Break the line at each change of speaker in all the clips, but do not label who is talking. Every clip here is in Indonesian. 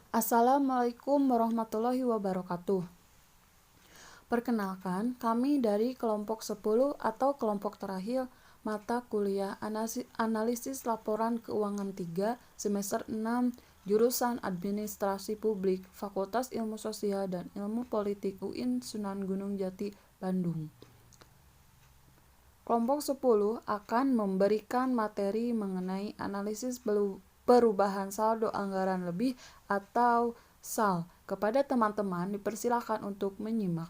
Assalamualaikum warahmatullahi wabarakatuh. Perkenalkan, kami dari kelompok 10 atau kelompok terakhir mata kuliah Analisis Laporan Keuangan 3 semester 6 jurusan Administrasi Publik Fakultas Ilmu Sosial dan Ilmu Politik UIN Sunan Gunung Jati, Bandung. Kelompok 10 akan memberikan materi mengenai analisis perubahan saldo anggaran lebih atau SAL. Kepada teman-teman dipersilakan untuk menyimak.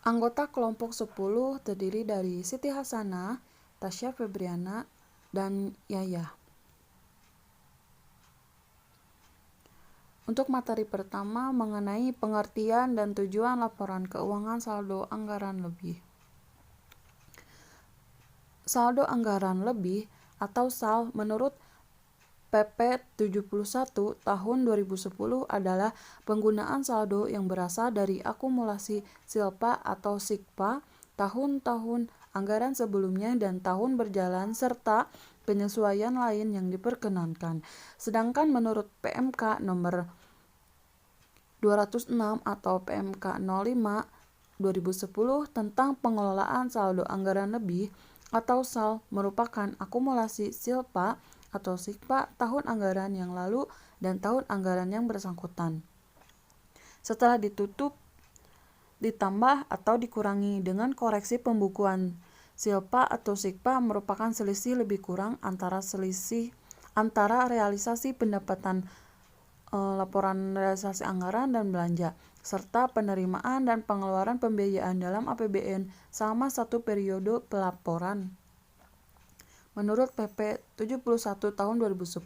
Anggota kelompok 10 terdiri dari Siti Hasanah, Tasya Febriana, dan Yaya. Untuk materi pertama mengenai pengertian dan tujuan laporan keuangan saldo anggaran lebih. Saldo anggaran lebih atau SAL menurut PP 71 tahun 2010 adalah penggunaan saldo yang berasal dari akumulasi silpa atau sikpa tahun-tahun anggaran sebelumnya dan tahun berjalan serta penyesuaian lain yang diperkenankan. Sedangkan menurut PMK nomor 206 atau PMK 05 2010 tentang pengelolaan saldo anggaran lebih atau SAL merupakan akumulasi silpa atau sikpa tahun anggaran yang lalu dan tahun anggaran yang bersangkutan. Setelah ditutup, ditambah atau dikurangi dengan koreksi pembukuan. Silpa atau sikpa merupakan selisih lebih kurang antara realisasi pendapatan laporan realisasi anggaran dan belanja, serta penerimaan dan pengeluaran pembiayaan dalam APBN selama satu periode pelaporan. Menurut PP 71 tahun 2010,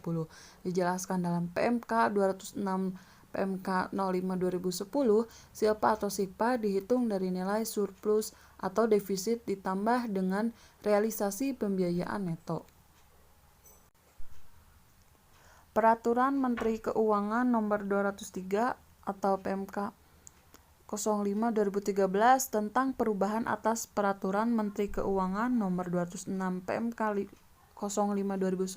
dijelaskan dalam PMK 206 PMK 05 2010, silpa atau sikpa dihitung dari nilai surplus atau defisit ditambah dengan realisasi pembiayaan neto. Peraturan Menteri Keuangan Nomor 203 atau PMK 05 2013 tentang perubahan atas Peraturan Menteri Keuangan Nomor 206 PMK 05 2010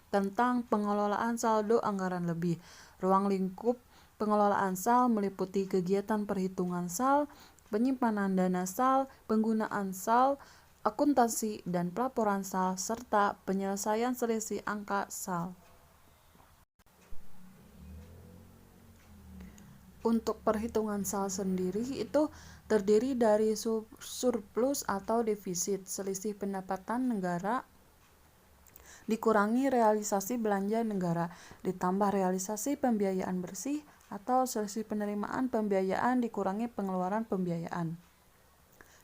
tentang pengelolaan saldo anggaran lebih. Ruang lingkup pengelolaan SAL meliputi kegiatan perhitungan SAL, penyimpanan dana SAL, penggunaan SAL, akuntansi dan pelaporan SAL, serta penyelesaian selisih angka SAL. Untuk perhitungan SAL sendiri itu terdiri dari surplus atau defisit, selisih pendapatan negara dikurangi realisasi belanja negara, ditambah realisasi pembiayaan bersih atau selisih penerimaan pembiayaan dikurangi pengeluaran pembiayaan,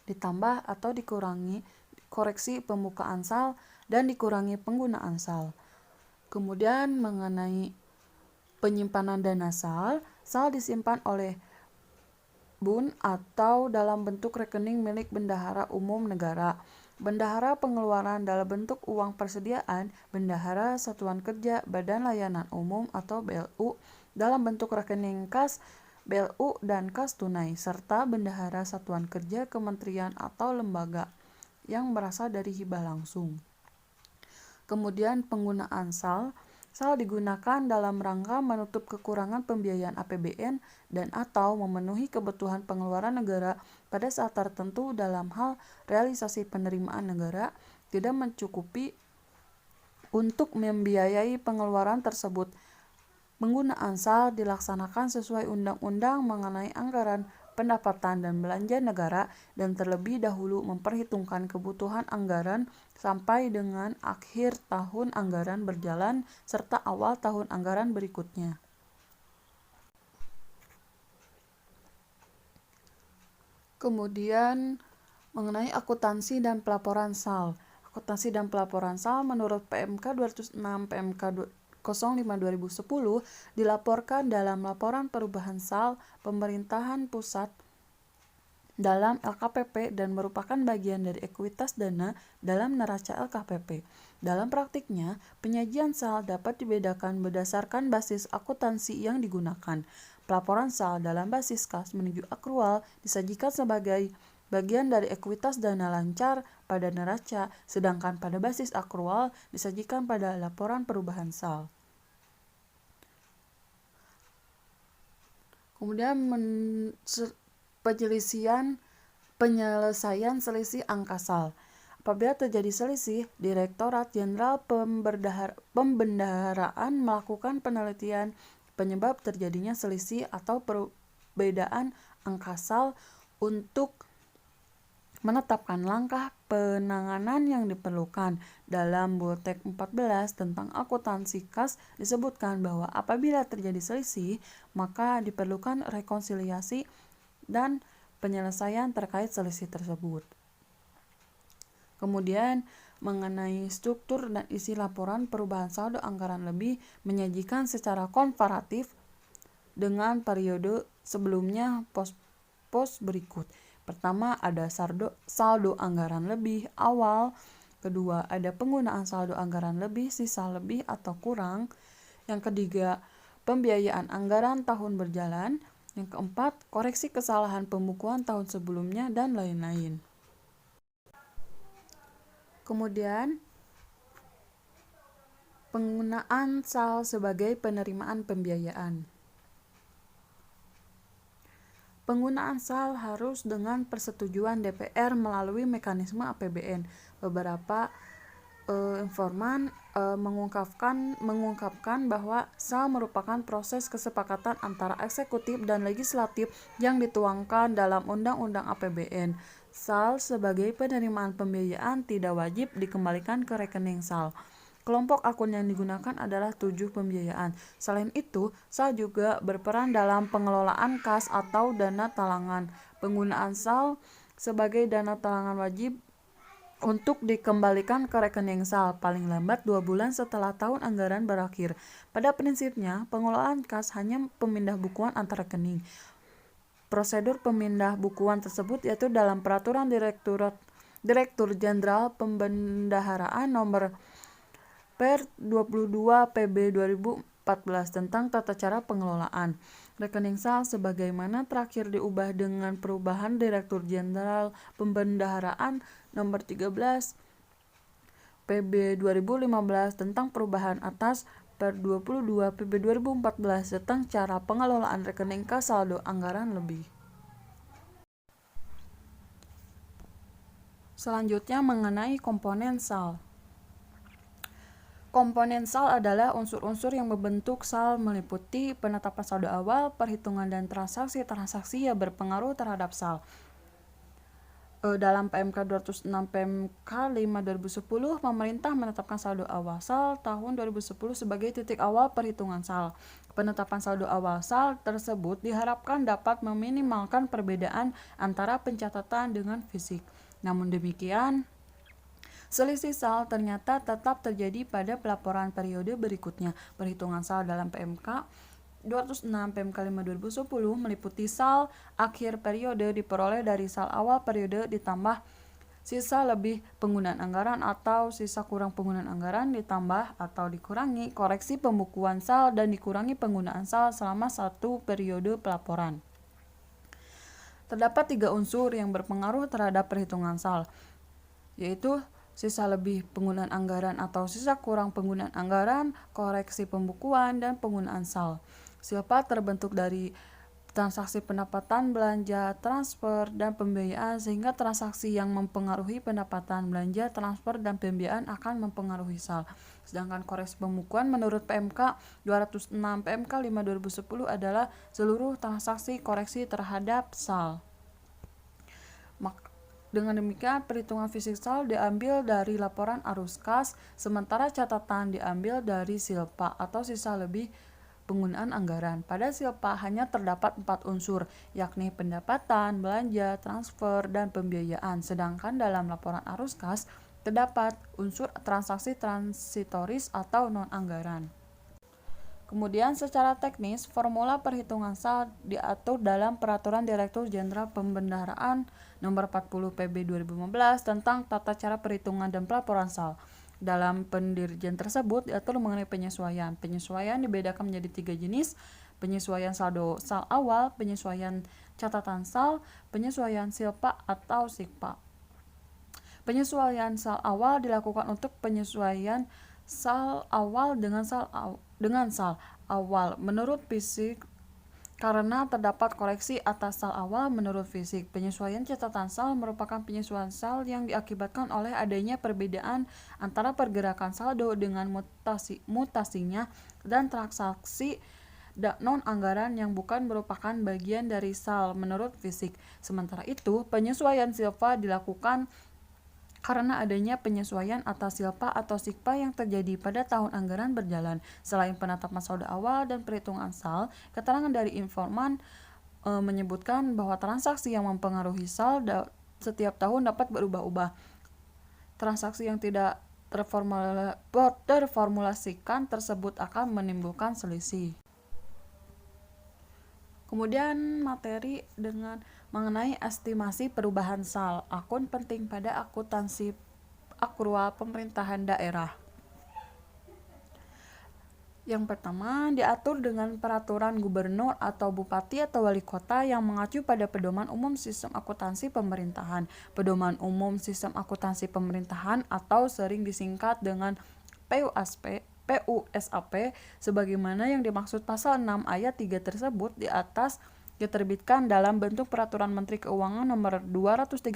ditambah atau dikurangi koreksi pembukaan SAL dan dikurangi penggunaan SAL. Kemudian mengenai penyimpanan dana SAL disimpan oleh BUN atau dalam bentuk rekening milik bendahara umum negara. Bendahara pengeluaran dalam bentuk uang persediaan, bendahara satuan kerja Badan Layanan Umum atau BLU dalam bentuk rekening kas BLU dan kas tunai, serta bendahara satuan kerja kementerian atau lembaga yang berasal dari hibah langsung. Kemudian penggunaan SAL digunakan dalam rangka menutup kekurangan pembiayaan APBN dan atau memenuhi kebutuhan pengeluaran negara pada saat tertentu dalam hal realisasi penerimaan negara tidak mencukupi untuk membiayai pengeluaran tersebut. Penggunaan SAL dilaksanakan sesuai undang-undang mengenai anggaran pendapatan dan belanja negara dan terlebih dahulu memperhitungkan kebutuhan anggaran sampai dengan akhir tahun anggaran berjalan serta awal tahun anggaran berikutnya. Kemudian mengenai akuntansi dan pelaporan SAL. Akuntansi dan pelaporan SAL menurut PMK 206 PMK 05 2010 dilaporkan dalam laporan perubahan SAL pemerintahan pusat dalam LKPP dan merupakan bagian dari ekuitas dana dalam neraca LKPP. Dalam praktiknya, penyajian SAL dapat dibedakan berdasarkan basis akuntansi yang digunakan. Pelaporan SAL dalam basis kas menuju akrual disajikan sebagai bagian dari ekuitas dana lancar pada neraca, sedangkan pada basis akrual disajikan pada laporan perubahan SAL. Kemudian penyelesaian selisih angka SAL. Apabila terjadi selisih, Direktorat Jenderal Pembendaharaan melakukan penelitian penyebab terjadinya selisih atau perbedaan angka SAL untuk menetapkan langkah penanganan yang diperlukan. Dalam Bultek 14 tentang akuntansi kas disebutkan bahwa apabila terjadi selisih, maka diperlukan rekonsiliasi dan penyelesaian terkait selisih tersebut. Kemudian, mengenai struktur dan isi laporan perubahan saldo anggaran lebih menyajikan secara komparatif dengan periode sebelumnya pos-pos berikut. Pertama, ada saldo anggaran lebih awal. Kedua, ada penggunaan saldo anggaran lebih, sisa lebih atau kurang. Yang ketiga, pembiayaan anggaran tahun berjalan. Yang keempat, koreksi kesalahan pembukuan tahun sebelumnya, dan lain-lain. Kemudian, penggunaan SAL sebagai penerimaan pembiayaan. Penggunaan SAL harus dengan persetujuan DPR melalui mekanisme APBN. Beberapa informan mengungkapkan bahwa SAL merupakan proses kesepakatan antara eksekutif dan legislatif yang dituangkan dalam Undang-Undang APBN. SAL sebagai penerimaan pembiayaan tidak wajib dikembalikan ke rekening SAL. Kelompok akun yang digunakan adalah tujuh pembiayaan. Selain itu, SAL juga berperan dalam pengelolaan kas atau dana talangan. Penggunaan SAL sebagai dana talangan wajib untuk dikembalikan ke rekening SAL paling lambat 2 bulan setelah tahun anggaran berakhir. Pada prinsipnya, pengelolaan kas hanya pemindah bukuan antar rekening. Prosedur pemindah bukuan tersebut yaitu dalam Peraturan Direktur Jenderal Pembendaharaan Nomor Per 22 PB 2014 tentang tata cara pengelolaan rekening SAL sebagaimana terakhir diubah dengan perubahan Direktur Jenderal Pembendaharaan Nomor 13 PB 2015 tentang perubahan atas Per 22 PB 2014 tentang cara pengelolaan rekening kas saldo anggaran lebih. Selanjutnya mengenai komponen SAL. Komponen SAL adalah unsur-unsur yang membentuk SAL meliputi penetapan saldo awal, perhitungan dan transaksi yang berpengaruh terhadap SAL. Dalam PMK 206 PMK 5 2010, pemerintah menetapkan saldo awal SAL tahun 2010 sebagai titik awal perhitungan SAL. Penetapan saldo awal SAL tersebut diharapkan dapat meminimalkan perbedaan antara pencatatan dengan fisik. Namun demikian, selisih SAL ternyata tetap terjadi pada pelaporan periode berikutnya. Perhitungan SAL dalam PMK 206 PMK 5 2010 meliputi SAL akhir periode diperoleh dari SAL awal periode ditambah sisa lebih penggunaan anggaran atau sisa kurang penggunaan anggaran ditambah atau dikurangi koreksi pembukuan SAL dan dikurangi penggunaan SAL selama satu periode pelaporan. Terdapat 3 unsur yang berpengaruh terhadap perhitungan SAL, yaitu sisa lebih penggunaan anggaran atau sisa kurang penggunaan anggaran, koreksi pembukuan, dan penggunaan SAL. SILPA terbentuk dari transaksi pendapatan, belanja, transfer, dan pembiayaan sehingga transaksi yang mempengaruhi pendapatan, belanja, transfer, dan pembiayaan akan mempengaruhi SAL. Sedangkan koreksi pembukuan menurut PMK 206 PMK 5 2010 adalah seluruh transaksi koreksi terhadap SAL. Dengan demikian, perhitungan fisik SAL diambil dari laporan arus kas, sementara catatan diambil dari SILPA atau sisa lebih penggunaan anggaran. Pada SILPA hanya terdapat 4 unsur, yakni pendapatan, belanja, transfer, dan pembiayaan. Sedangkan dalam laporan arus kas terdapat unsur transaksi transitoris atau non-anggaran. Kemudian secara teknis, formula perhitungan SAL diatur dalam Peraturan Direktur Jenderal Pembendaharaan Nomor 40 PB 2015 tentang tata cara perhitungan dan pelaporan SAL. Dalam pendirjen tersebut diatur mengenai penyesuaian. Penyesuaian dibedakan menjadi 3 jenis: penyesuaian saldo SAL awal, penyesuaian Catatan SAL, penyesuaian SILPA atau SIKPA. Penyesuaian SAL awal dilakukan untuk penyesuaian SAL awal dengan SAL awal menurut fisik karena terdapat koreksi atas SAL awal menurut fisik. Penyesuaian catatan SAL merupakan penyesuaian SAL yang diakibatkan oleh adanya perbedaan antara pergerakan saldo dengan mutasinya dan transaksi non-anggaran yang bukan merupakan bagian dari SAL menurut fisik. Sementara itu, penyesuaian SILPA dilakukan karena adanya penyesuaian atas SILPA atau SIKPA yang terjadi pada tahun anggaran berjalan. Selain penetapan saldo awal dan perhitungan SAL, keterangan dari informan menyebutkan bahwa transaksi yang mempengaruhi SAL setiap tahun dapat berubah-ubah. Transaksi yang tidak terformulasikan tersebut akan menimbulkan selisih. Kemudian materi dengan mengenai estimasi perubahan SAL, akun penting pada akuntansi akrual pemerintahan daerah. Yang pertama, diatur dengan peraturan gubernur atau bupati atau wali kota yang mengacu pada Pedoman Umum Sistem Akuntansi Pemerintahan. Pedoman Umum Sistem Akuntansi Pemerintahan atau sering disingkat dengan PUSAP sebagaimana yang dimaksud pasal 6 ayat 3 tersebut di atas diterbitkan dalam bentuk Peraturan Menteri Keuangan Nomor 238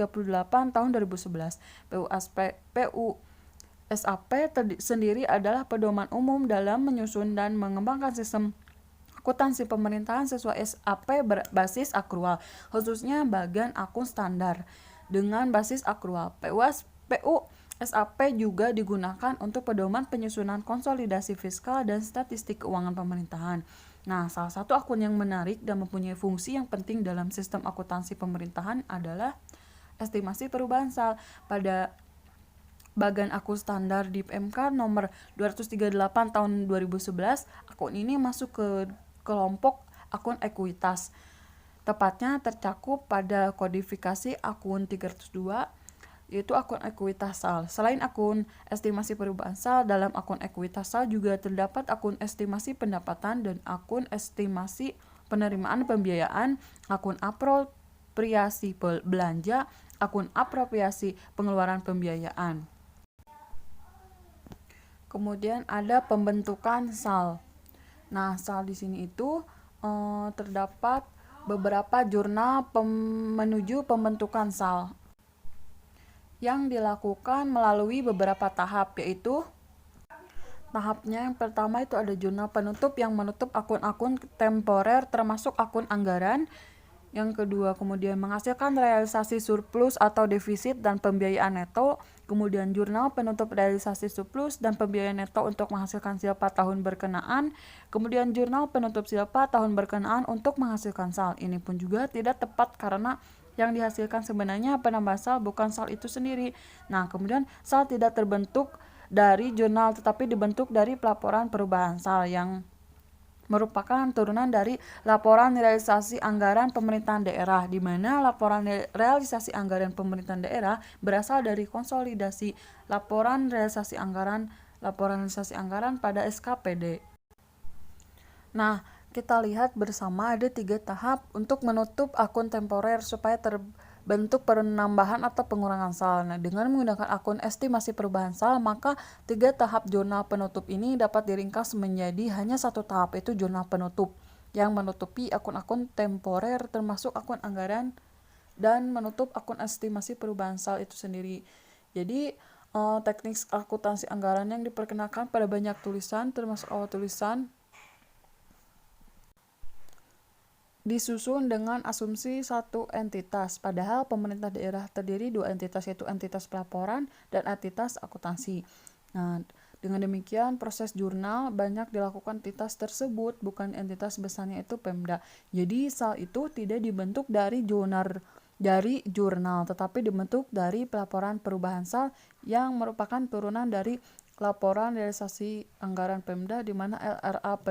Tahun 2011. PUSAP sendiri adalah pedoman umum dalam menyusun dan mengembangkan sistem akuntansi pemerintahan sesuai SAP berbasis akrual, khususnya bagian akun standar dengan basis akrual. PUSAP juga digunakan untuk pedoman penyusunan konsolidasi fiskal dan statistik keuangan pemerintahan. Nah, salah satu akun yang menarik dan mempunyai fungsi yang penting dalam sistem akuntansi pemerintahan adalah estimasi perubahan SAL. Pada bagian akun standar di PMK nomor 238 tahun 2011, akun ini masuk ke kelompok akun ekuitas. Tepatnya tercakup pada kodifikasi akun 302, yaitu akun ekuitas SAL. Selain akun estimasi perubahan SAL, dalam akun ekuitas SAL juga terdapat akun estimasi pendapatan dan akun estimasi penerimaan pembiayaan, akun apropriasi belanja, akun apropriasi pengeluaran pembiayaan. Kemudian ada pembentukan SAL. Nah, SAL di sini itu terdapat beberapa jurnal menuju pembentukan SAL yang dilakukan melalui beberapa tahap, yaitu tahapnya yang pertama itu ada jurnal penutup yang menutup akun-akun temporer termasuk akun anggaran. Yang kedua, kemudian menghasilkan realisasi surplus atau defisit dan pembiayaan neto. Kemudian jurnal penutup realisasi surplus dan pembiayaan neto untuk menghasilkan SILPA tahun berkenaan. Kemudian jurnal penutup SILPA tahun berkenaan untuk menghasilkan SAL. Ini pun juga tidak tepat karena yang dihasilkan sebenarnya penambah SAL bukan SAL itu sendiri. Nah, kemudian SAL tidak terbentuk dari jurnal tetapi dibentuk dari pelaporan perubahan SAL yang merupakan turunan dari laporan realisasi anggaran pemerintahan daerah, di mana laporan realisasi anggaran pemerintahan daerah berasal dari konsolidasi laporan realisasi anggaran pada SKPD. Nah, kita lihat bersama ada 3 tahap untuk menutup akun temporer supaya terbentuk penambahan atau pengurangan SAL. Nah, dengan menggunakan akun estimasi perubahan SAL, maka 3 tahap jurnal penutup ini dapat diringkas menjadi hanya 1 tahap, yaitu jurnal penutup yang menutupi akun-akun temporer termasuk akun anggaran dan menutup akun estimasi perubahan SAL itu sendiri. Jadi teknik akuntansi anggaran yang diperkenalkan pada banyak tulisan termasuk awal tulisan disusun dengan asumsi satu entitas, padahal pemerintah daerah terdiri 2 entitas, yaitu entitas pelaporan dan entitas akuntansi. Nah, dengan demikian proses jurnal banyak dilakukan entitas tersebut, bukan entitas besarnya itu Pemda. Jadi SAL itu tidak dibentuk dari jurnal, tetapi dibentuk dari pelaporan perubahan SAL yang merupakan turunan dari laporan realisasi anggaran Pemda, di mana LRA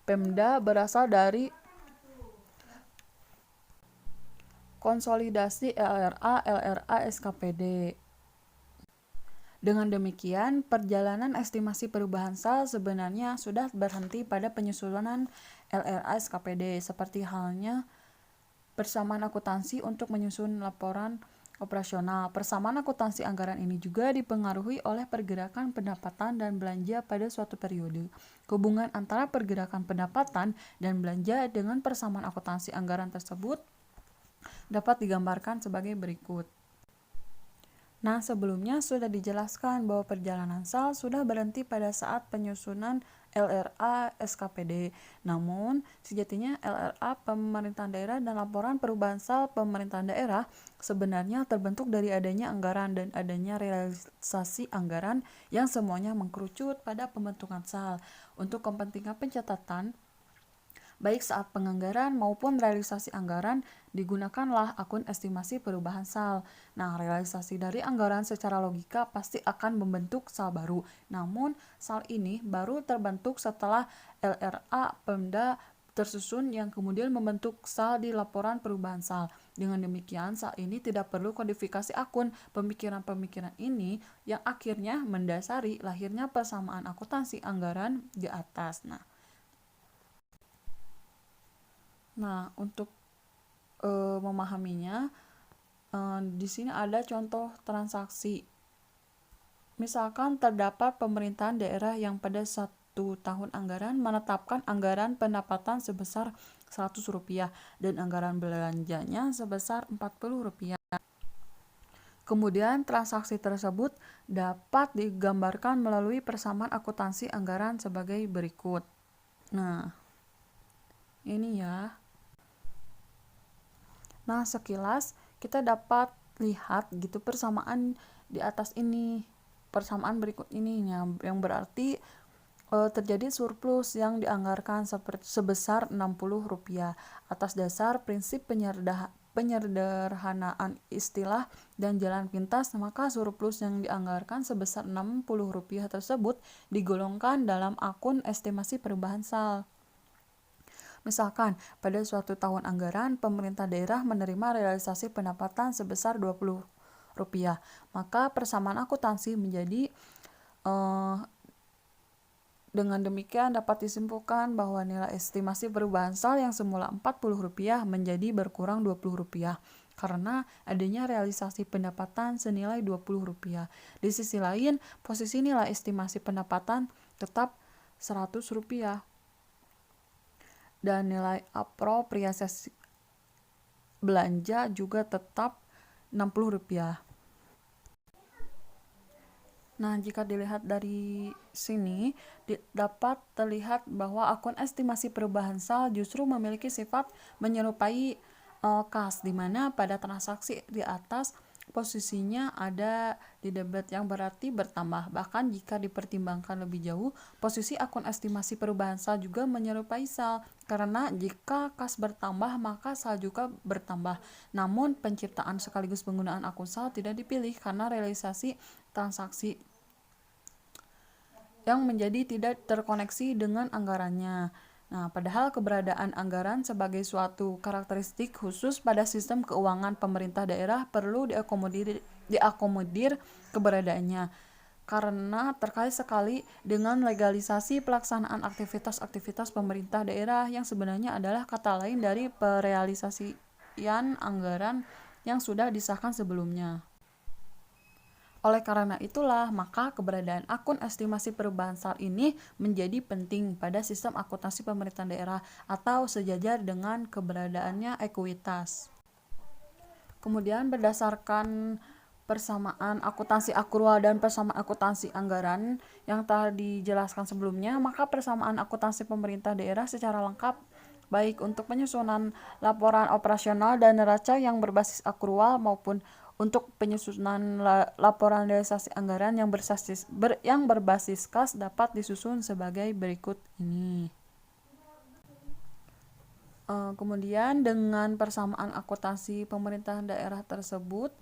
Pemda berasal dari konsolidasi LRA SKPD. Dengan demikian, perjalanan estimasi perubahan SAL sebenarnya sudah berhenti pada penyusunan LRA SKPD, seperti halnya persamaan akuntansi untuk menyusun laporan operasional. Persamaan akuntansi anggaran ini juga dipengaruhi oleh pergerakan pendapatan dan belanja pada suatu periode. Hubungan antara pergerakan pendapatan dan belanja dengan persamaan akuntansi anggaran tersebut dapat digambarkan sebagai berikut. Nah, sebelumnya sudah dijelaskan bahwa perjalanan SAL sudah berhenti pada saat penyusunan LRA SKPD. Namun, sejatinya LRA pemerintahan daerah dan laporan perubahan SAL pemerintahan daerah sebenarnya terbentuk dari adanya anggaran dan adanya realisasi anggaran yang semuanya mengkerucut pada pembentukan SAL. Untuk kepentingan pencatatan, baik saat penganggaran maupun realisasi anggaran, digunakanlah akun estimasi perubahan SAL. Nah, realisasi dari anggaran secara logika pasti akan membentuk SAL baru. Namun, SAL ini baru terbentuk setelah LRA Pemda tersusun yang kemudian membentuk SAL di laporan perubahan SAL. Dengan demikian, SAL ini tidak perlu kodifikasi akun. Pemikiran-pemikiran ini yang akhirnya mendasari lahirnya persamaan akuntansi anggaran di atas. Nah, untuk memahaminya, di sini ada contoh transaksi. Misalkan terdapat pemerintahan daerah yang pada 1 tahun anggaran menetapkan anggaran pendapatan sebesar Rp100 dan anggaran belanjanya sebesar Rp40. Kemudian transaksi tersebut dapat digambarkan melalui persamaan akuntansi anggaran sebagai berikut. Nah, ini ya. Nah, sekilas kita dapat lihat gitu persamaan di atas ini, persamaan berikut ini yang berarti terjadi surplus yang dianggarkan sebesar Rp60 atas dasar prinsip penyederhanaan istilah dan jalan pintas, maka surplus yang dianggarkan sebesar Rp60 tersebut digolongkan dalam akun estimasi perubahan SAL. Misalkan, pada suatu tahun anggaran, pemerintah daerah menerima realisasi pendapatan sebesar Rp20, maka persamaan akuntansi menjadi dengan demikian dapat disimpulkan bahwa nilai estimasi perubahan SAL yang semula Rp40 menjadi berkurang Rp20 karena adanya realisasi pendapatan senilai Rp20. Di sisi lain, posisi nilai estimasi pendapatan tetap Rp100 dan nilai apropriasi belanja juga tetap Rp60. Nah, jika dilihat dari sini, dapat terlihat bahwa akun estimasi perubahan SAL justru memiliki sifat menyerupai kas, di mana pada transaksi di atas posisinya ada di debit yang berarti bertambah. Bahkan jika dipertimbangkan lebih jauh, posisi akun estimasi perubahan SAL juga menyerupai SAL, karena jika kas bertambah maka SAL juga bertambah. Namun penciptaan sekaligus penggunaan akun SAL tidak dipilih karena realisasi transaksi yang menjadi tidak terkoneksi dengan anggarannya. Nah, padahal keberadaan anggaran sebagai suatu karakteristik khusus pada sistem keuangan pemerintah daerah perlu diakomodir keberadaannya, karena terkait sekali dengan legalisasi pelaksanaan aktivitas-aktivitas pemerintah daerah yang sebenarnya adalah kata lain dari perealisasian anggaran yang sudah disahkan sebelumnya. Oleh karena itulah, maka keberadaan akun estimasi perubahan SAL ini menjadi penting pada sistem akuntansi pemerintahan daerah atau sejajar dengan keberadaannya ekuitas. Kemudian berdasarkan persamaan akuntansi akrual dan persamaan akuntansi anggaran yang telah dijelaskan sebelumnya, maka persamaan akuntansi pemerintah daerah secara lengkap baik untuk penyusunan laporan operasional dan neraca yang berbasis akrual maupun untuk penyusunan laporan realisasi anggaran yang berbasis kas dapat disusun sebagai berikut ini. Kemudian dengan persamaan akuntansi pemerintahan daerah tersebut,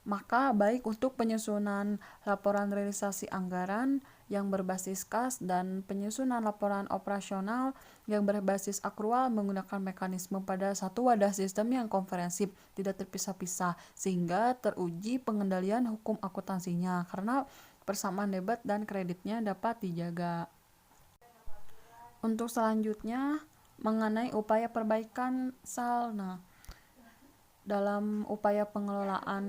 maka baik untuk penyusunan laporan realisasi anggaran yang berbasis kas dan penyusunan laporan operasional yang berbasis akrual menggunakan mekanisme pada satu wadah sistem yang komprehensif, tidak terpisah-pisah, sehingga teruji pengendalian hukum akuntansinya karena persamaan debit dan kreditnya dapat dijaga. Untuk selanjutnya mengenai upaya perbaikan SAL. Nah, Dalam upaya pengelolaan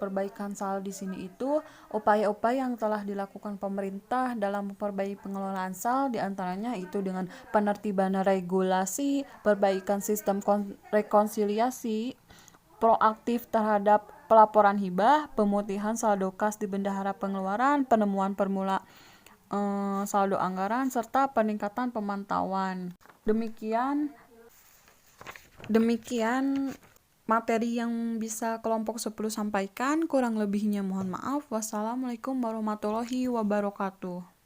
perbaikan SAL di sini itu, upaya-upaya yang telah dilakukan pemerintah dalam memperbaiki pengelolaan SAL diantaranya itu dengan penertiban regulasi, perbaikan sistem rekonsiliasi, proaktif terhadap pelaporan hibah, pemutihan saldo kas di bendahara pengeluaran, penemuan permula saldo anggaran, serta peningkatan pemantauan. Demikian materi yang bisa kelompok 10 sampaikan, kurang lebihnya mohon maaf. Wassalamualaikum warahmatullahi wabarakatuh.